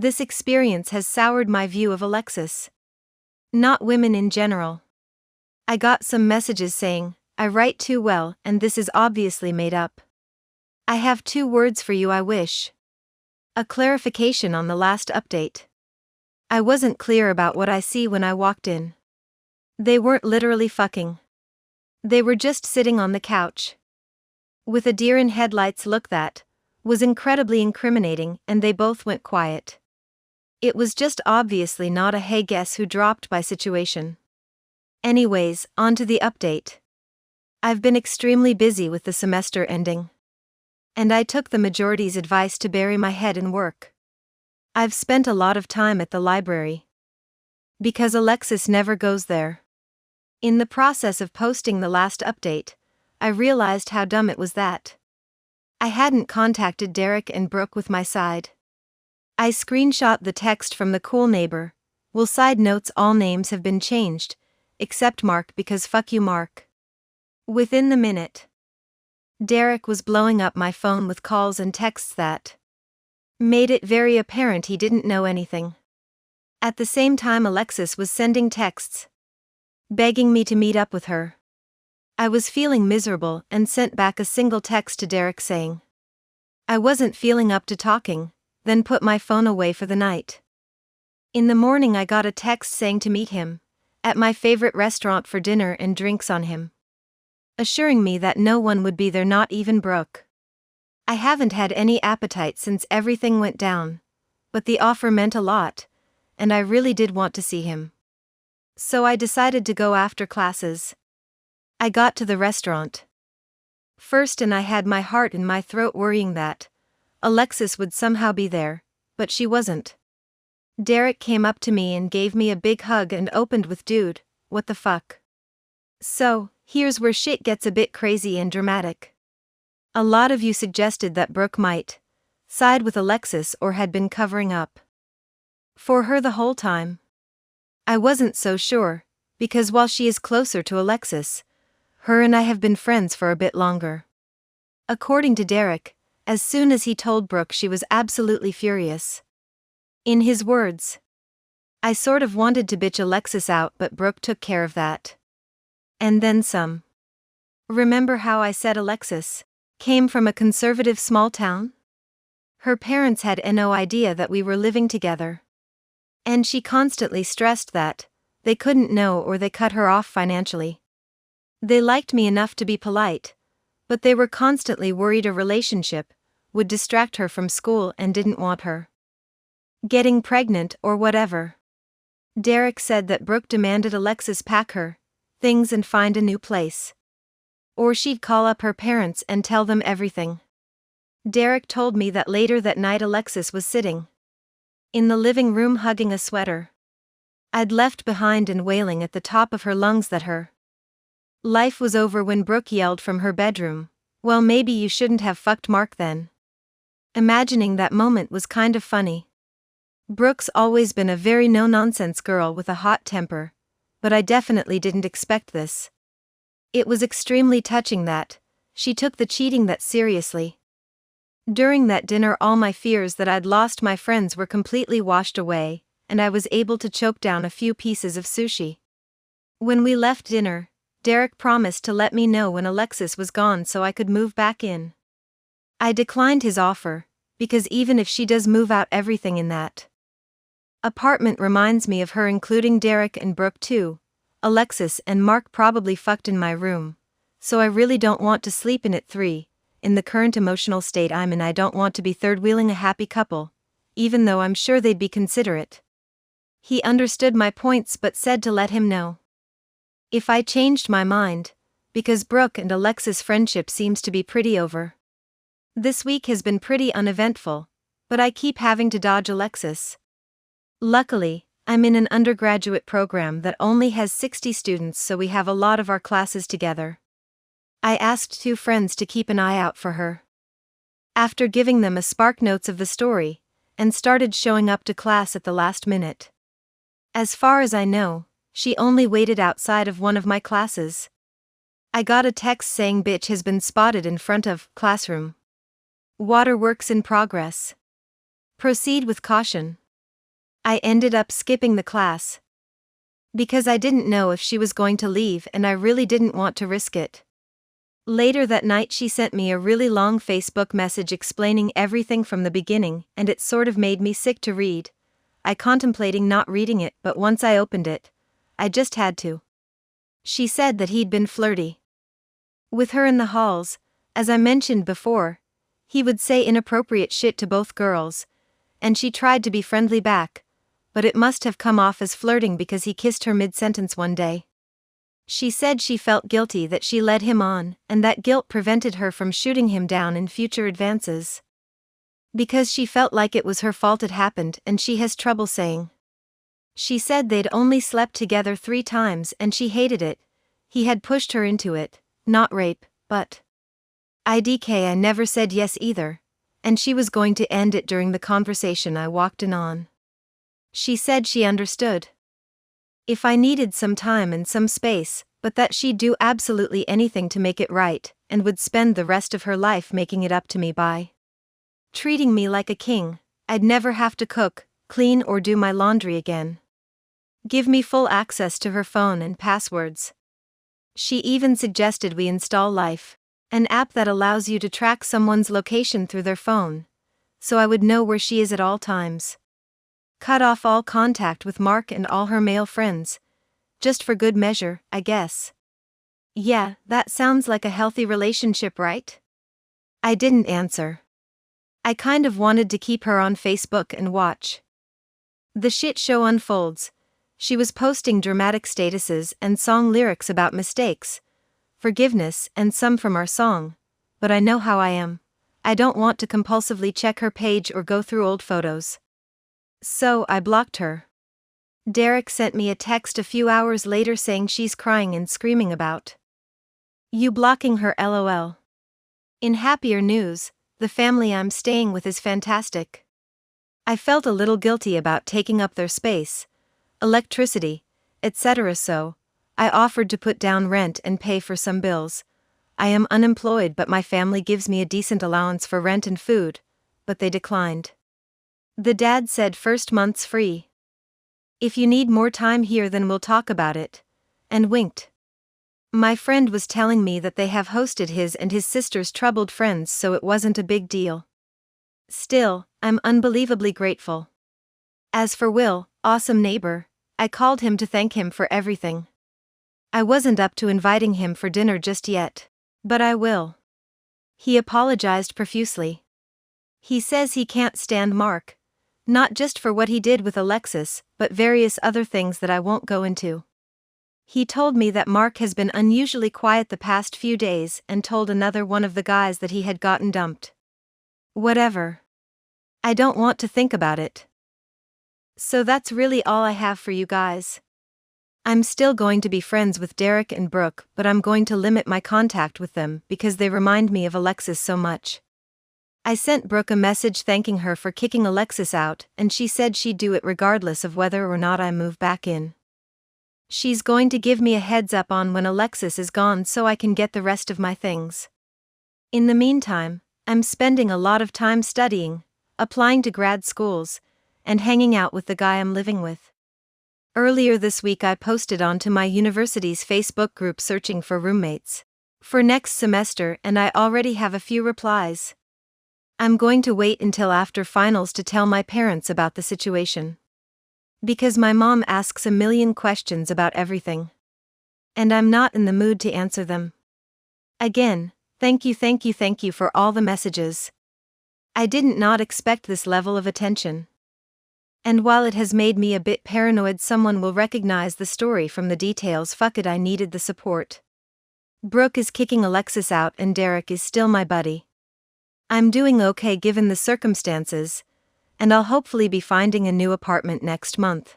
This experience has soured my view of Alexis. Not women in general. I got some messages saying, "I write too well and this is obviously made up." I have 2 words for you, I wish. A clarification on the last update. I wasn't clear about what I see when I walked in. They weren't literally fucking. They were just sitting on the couch. With a deer in headlights look that was incredibly incriminating, and they both went quiet. It was just obviously not a "hey guess who dropped by" situation. Anyways, on to the update. I've been extremely busy with the semester ending. And I took the majority's advice to bury my head in work. I've spent a lot of time at the library. Because Alexis never goes there. In the process of posting the last update, I realized how dumb it was that I hadn't contacted Derek and Brooke with my side. I screenshot the text from the cool neighbor. Well, side notes, all names have been changed, except Mark, because fuck you, Mark. Within the minute, Derek was blowing up my phone with calls and texts that made it very apparent he didn't know anything. At the same time, Alexis was sending texts begging me to meet up with her. I was feeling miserable and sent back a single text to Derek saying I wasn't feeling up to talking, then put my phone away for the night. In the morning, I got a text saying to meet him at my favorite restaurant for dinner and drinks on him, assuring me that no one would be there, not even Brooke. I haven't had any appetite since everything went down, but the offer meant a lot, and I really did want to see him. So I decided to go after classes. I got to the restaurant first and I had my heart in my throat worrying that Alexis would somehow be there, but she wasn't. Derek came up to me and gave me a big hug and opened with, "Dude, what the fuck?" So, here's where shit gets a bit crazy and dramatic. A lot of you suggested that Brooke might side with Alexis or had been covering up for her the whole time. I wasn't so sure, because while she is closer to Alexis, her and I have been friends for a bit longer. According to Derek, as soon as he told Brooke, she was absolutely furious. In his words, "I sort of wanted to bitch Alexis out, but Brooke took care of that. And then some." Remember how I said Alexis came from a conservative small town? Her parents had no idea that we were living together. And she constantly stressed that they couldn't know or they cut her off financially. They liked me enough to be polite, but they were constantly worried a relationship would distract her from school and didn't want her getting pregnant or whatever. Derek said that Brooke demanded Alexis pack her things and find a new place, or she'd call up her parents and tell them everything. Derek told me that later that night Alexis was sitting in the living room hugging a sweater I'd left behind and wailing at the top of her lungs that her life was over when Brooke yelled from her bedroom, "Well, maybe you shouldn't have fucked Mark then." Imagining that moment was kind of funny. Brooke's always been a very no-nonsense girl with a hot temper, but I definitely didn't expect this. It was extremely touching that she took the cheating that seriously. During that dinner, all my fears that I'd lost my friends were completely washed away, and I was able to choke down a few pieces of sushi. When we left dinner, Derek promised to let me know when Alexis was gone so I could move back in. I declined his offer, because even if she does move out, everything in that apartment reminds me of her, including Derek and Brooke too. Alexis and Mark probably fucked in my room, so I really don't want to sleep in it. 3. In the current emotional state I'm in, I don't want to be third-wheeling a happy couple, even though I'm sure they'd be considerate. He understood my points but said to let him know if I changed my mind, because Brooke and Alexis' friendship seems to be pretty over. This week has been pretty uneventful, but I keep having to dodge Alexis. Luckily, I'm in an undergraduate program that only has 60 students, so we have a lot of our classes together. I asked 2 friends to keep an eye out for her. After giving them a spark notes of the story, and started showing up to class at the last minute. As far as I know, she only waited outside of one of my classes. I got a text saying bitch has been spotted in front of classroom. Waterworks in progress. Proceed with caution. I ended up skipping the class because I didn't know if she was going to leave and I really didn't want to risk it. Later that night she sent me a really long Facebook message explaining everything from the beginning, and it sort of made me sick to read. I contemplating not reading it, but once I opened it, I just had to. She said that he'd been flirty with her in the halls. As I mentioned before, he would say inappropriate shit to both girls, and she tried to be friendly back, but it must have come off as flirting because he kissed her mid-sentence one day. She said she felt guilty that she led him on, and that guilt prevented her from shooting him down in future advances. Because she felt like it was her fault it happened, and she has trouble saying. She said they'd only slept together 3 times and she hated it. He had pushed her into it, not rape, but IDK. I never said yes either, and she was going to end it during the conversation I walked in on. She said she understood if I needed some time and some space, but that she'd do absolutely anything to make it right, and would spend the rest of her life making it up to me by treating me like a king. I'd never have to cook, clean, or do my laundry again. Give me full access to her phone and passwords. She even suggested we install Life, an app that allows you to track someone's location through their phone, so I would know where she is at all times. Cut off all contact with Mark and all her male friends. Just for good measure, I guess. Yeah, that sounds like a healthy relationship, right? I didn't answer. I kind of wanted to keep her on Facebook and watch the shit show unfolds. She was posting dramatic statuses and song lyrics about mistakes, forgiveness, and some from our song. But I know how I am. I don't want to compulsively check her page or go through old photos. So I blocked her. Derek sent me a text a few hours later saying she's crying and screaming about you blocking her, lol. In happier news, the family I'm staying with is fantastic. I felt a little guilty about taking up their space, electricity, etc., so I offered to put down rent and pay for some bills. I am unemployed, but my family gives me a decent allowance for rent and food, but they declined. The dad said first month's free. If you need more time here then we'll talk about it, and winked. My friend was telling me that they have hosted his and his sister's troubled friends, so it wasn't a big deal. Still, I'm unbelievably grateful. As for Will, awesome neighbor, I called him to thank him for everything. I wasn't up to inviting him for dinner just yet, but I will. He apologized profusely. He says he can't stand Mark, not just for what he did with Alexis, but various other things that I won't go into. He told me that Mark has been unusually quiet the past few days and told another one of the guys that he had gotten dumped. Whatever. I don't want to think about it. So that's really all I have for you guys. I'm still going to be friends with Derek and Brooke, but I'm going to limit my contact with them because they remind me of Alexis so much. I sent Brooke a message thanking her for kicking Alexis out, and she said she'd do it regardless of whether or not I move back in. She's going to give me a heads up on when Alexis is gone so I can get the rest of my things. In the meantime, I'm spending a lot of time studying, applying to grad schools, and hanging out with the guy I'm living with. Earlier this week I posted onto my university's Facebook group searching for roommates for next semester, and I already have a few replies. I'm going to wait until after finals to tell my parents about the situation. Because my mom asks a million questions about everything. And I'm not in the mood to answer them. Again, thank you for all the messages. I didn't not expect this level of attention. And while it has made me a bit paranoid, someone will recognize the story from the details. Fuck it, I needed the support. Brooke is kicking Alexis out and Derek is still my buddy. I'm doing okay given the circumstances, and I'll hopefully be finding a new apartment next month.